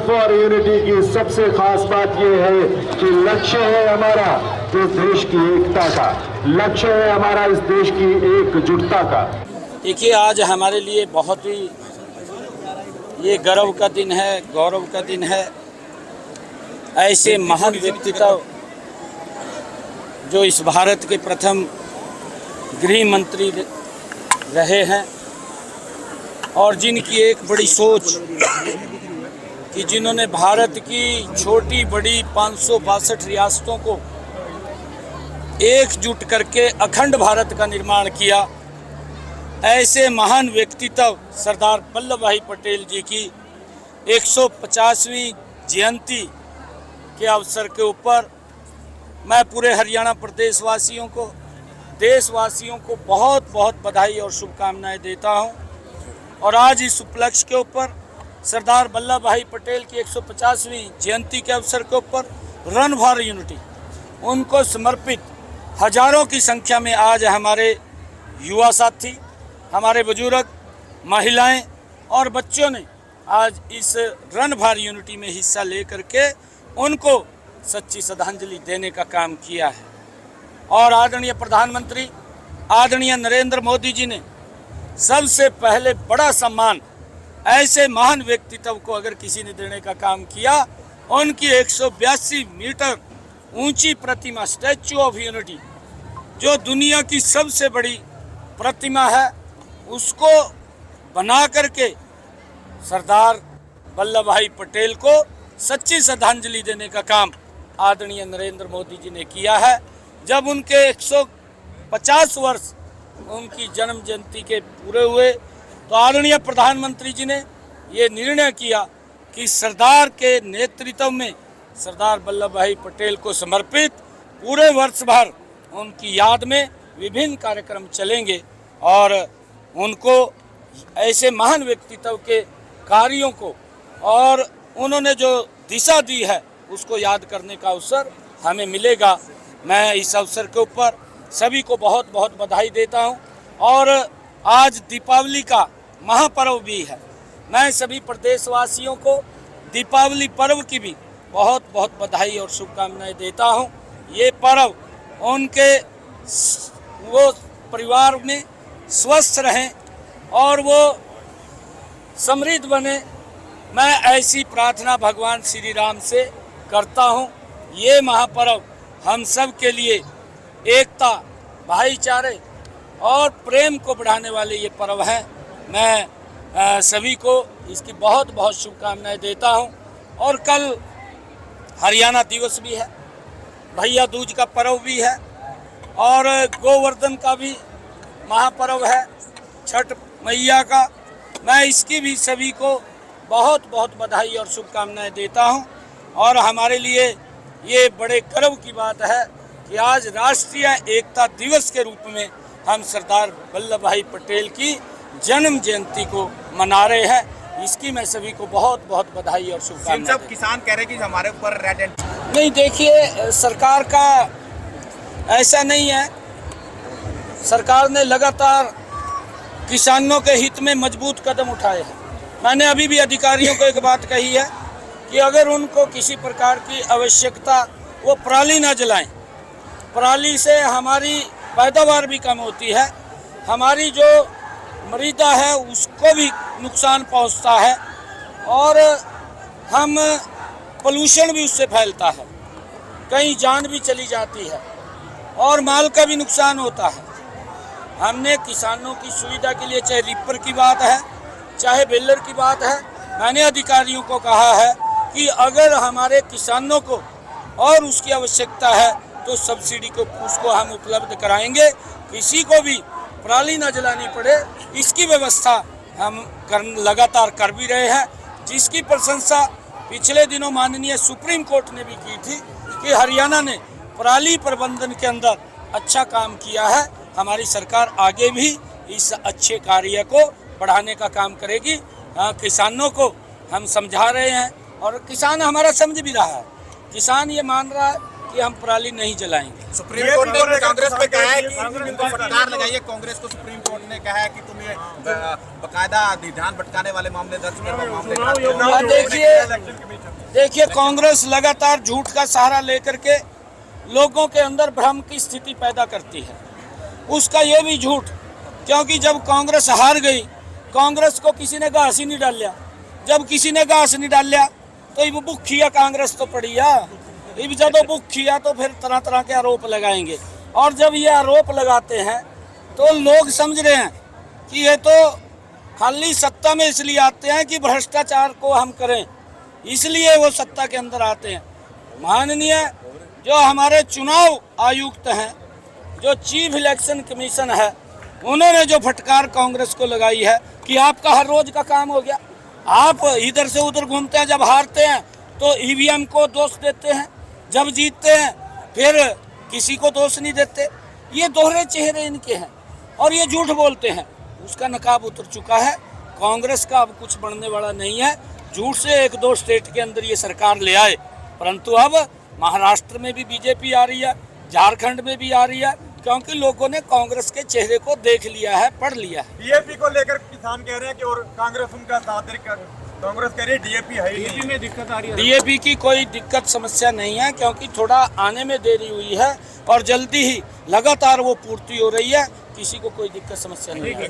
For unity की सबसे खास बात यह है कि लक्ष्य है हमारा इस देश की एकता का, लक्ष्य है हमारा इस देश की एकजुटता का। देखिए, आज हमारे लिए बहुत ही ये गर्व का दिन है, गौरव का दिन है। ऐसे महान व्यक्तित्व जो इस भारत के प्रथम गृह मंत्री रहे हैं और जिनकी एक बड़ी सोच कि जिन्होंने भारत की छोटी बड़ी 562 रियासतों को एकजुट करके अखंड भारत का निर्माण किया। ऐसे महान व्यक्तित्व सरदार वल्लभ भाई पटेल जी की 150वीं जयंती के अवसर के ऊपर मैं पूरे हरियाणा प्रदेश वासियों को, देशवासियों को बहुत बहुत बधाई और शुभकामनाएं देता हूं। और आज इस उपलक्ष्य के ऊपर सरदार वल्लभ भाई पटेल की 150वीं जयंती के अवसर के ऊपर रन फॉर यूनिटी उनको समर्पित हजारों की संख्या में आज हमारे युवा साथी, हमारे बुजुर्ग, महिलाएं और बच्चों ने आज इस रन फॉर यूनिटी में हिस्सा लेकर के उनको सच्ची श्रद्धांजलि देने का काम किया है। और आदरणीय प्रधानमंत्री आदरणीय नरेंद्र मोदी जी ने सबसे पहले बड़ा सम्मान ऐसे महान व्यक्तित्व को अगर किसी ने देने का काम किया, उनकी 182 मीटर ऊंची प्रतिमा स्टैच्यू ऑफ यूनिटी जो दुनिया की सबसे बड़ी प्रतिमा है, उसको बना करके सरदार वल्लभ भाई पटेल को सच्ची श्रद्धांजलि देने का काम आदरणीय नरेंद्र मोदी जी ने किया है। जब उनके 150 वर्ष उनकी जन्म जयंती के पूरे हुए तो आदरणीय प्रधानमंत्री जी ने ये निर्णय किया कि सरदार के नेतृत्व में सरदार वल्लभ भाई पटेल को समर्पित पूरे वर्ष भर उनकी याद में विभिन्न कार्यक्रम चलेंगे और उनको ऐसे महान व्यक्तित्व के कार्यों को और उन्होंने जो दिशा दी है उसको याद करने का अवसर हमें मिलेगा। मैं इस अवसर के ऊपर सभी को बहुत बहुत बधाई देता हूं। और आज दीपावली का महापर्व भी है। मैं सभी प्रदेशवासियों को दीपावली पर्व की भी बहुत बहुत बधाई और शुभकामनाएं देता हूं। ये पर्व उनके वो परिवार में स्वस्थ रहें और वो समृद्ध बने, मैं ऐसी प्रार्थना भगवान श्री राम से करता हूं। ये महापर्व हम सब के लिए एकता, भाईचारे और प्रेम को बढ़ाने वाले ये पर्व है। मैं सभी को इसकी बहुत बहुत शुभकामनाएं देता हूं। और कल हरियाणा दिवस भी है, भैया दूज का पर्व भी है और गोवर्धन का भी महापर्व है, छठ मैया का। मैं इसकी भी सभी को बहुत बहुत बधाई और शुभकामनाएं देता हूं। और हमारे लिए ये बड़े गर्व की बात है कि आज राष्ट्रीय एकता दिवस के रूप में हम सरदार वल्लभ भाई पटेल की जन्म जयंती को मना रहे हैं। इसकी मैं सभी को बहुत बहुत बधाई और शुभकामनाएं। सब किसान कह रहे हैं कि हमारे ऊपर रेड एंड नहीं, देखिए, सरकार का ऐसा नहीं है। सरकार ने लगातार किसानों के हित में मजबूत कदम उठाए हैं। मैंने अभी भी अधिकारियों को एक बात कही है कि अगर उनको किसी प्रकार की आवश्यकता, वो पराली ना जलाएं। पराली से हमारी पैदावार भी कम होती है, हमारी जो मृदा है उसको भी नुकसान पहुंचता है और हम पोल्यूशन भी उससे फैलता है, कहीं जान भी चली जाती है और माल का भी नुकसान होता है। हमने किसानों की सुविधा के लिए, चाहे रिपर की बात है चाहे बेलर की बात है, मैंने अधिकारियों को कहा है कि अगर हमारे किसानों को और उसकी आवश्यकता है तो सब्सिडी को उसको हम उपलब्ध कराएंगे। किसी को भी पराली न जलानी पड़े, इसकी व्यवस्था हम लगातार कर भी रहे हैं, जिसकी प्रशंसा पिछले दिनों माननीय सुप्रीम कोर्ट ने भी की थी कि हरियाणा ने पराली प्रबंधन के अंदर अच्छा काम किया है। हमारी सरकार आगे भी इस अच्छे कार्य को बढ़ाने का काम करेगी। किसानों को हम समझा रहे हैं और किसान हमारा समझ भी रहा है। किसान ये मान रहा है कि हम पराली नहीं जलाएंगे। सुप्रीम कोर्ट ने कांग्रेस पे कहा है कि इनको फटकार लगाइए। कांग्रेस को सुप्रीम कोर्ट ने कहा है कि तुम ये बकायदा ध्यान भटकाने वाले मामले दर्ज मामले। देखिए कांग्रेस लगातार झूठ का सहारा लेकर के लोगों के अंदर भ्रम की स्थिति पैदा करती है। उसका ये भी झूठ, क्योंकि जब कांग्रेस हार गई, कांग्रेस को किसी ने घास ही नहीं डालिया। जब किसी ने घास नहीं डालिया तो ये बुक किया कांग्रेस तो पड़ी है। जब बुक किया तो फिर तरह तरह के आरोप लगाएंगे, और जब ये आरोप लगाते हैं तो लोग समझ रहे हैं कि ये तो खाली सत्ता में इसलिए आते हैं कि भ्रष्टाचार को हम करें, इसलिए वो सत्ता के अंदर आते हैं। माननीय जो हमारे चुनाव आयुक्त हैं, जो चीफ इलेक्शन कमीशन है, उन्होंने जो फटकार कांग्रेस को लगाई है कि आपका हर रोज का काम हो गया, आप इधर से उधर घूमते हैं, जब हारते हैं तो ईवीएम को दोष देते हैं, जब जीतते हैं फिर किसी को दोष नहीं देते। ये दोहरे चेहरे इनके हैं और ये झूठ बोलते हैं। उसका नकाब उतर चुका है। कांग्रेस का अब कुछ बनने वाला नहीं है। झूठ से एक दो स्टेट के अंदर ये सरकार ले आए, परंतु अब महाराष्ट्र में भी बीजेपी आ रही है, झारखंड में भी आ रही है, क्योंकि लोगों ने कांग्रेस के चेहरे को देख लिया है, पढ़ लिया है। डीएपी को लेकर किसान कह रहे हैं कि और कांग्रेस उनका साथ दे, कांग्रेस कह रही है डीएपी है ही नहीं। में दिक्कत आ रही है। डीएपी की कोई दिक्कत समस्या नहीं है, क्योंकि थोड़ा आने में देरी हुई है और जल्दी ही लगातार वो पूर्ति हो रही है। किसी को कोई दिक्कत समस्या नहीं है।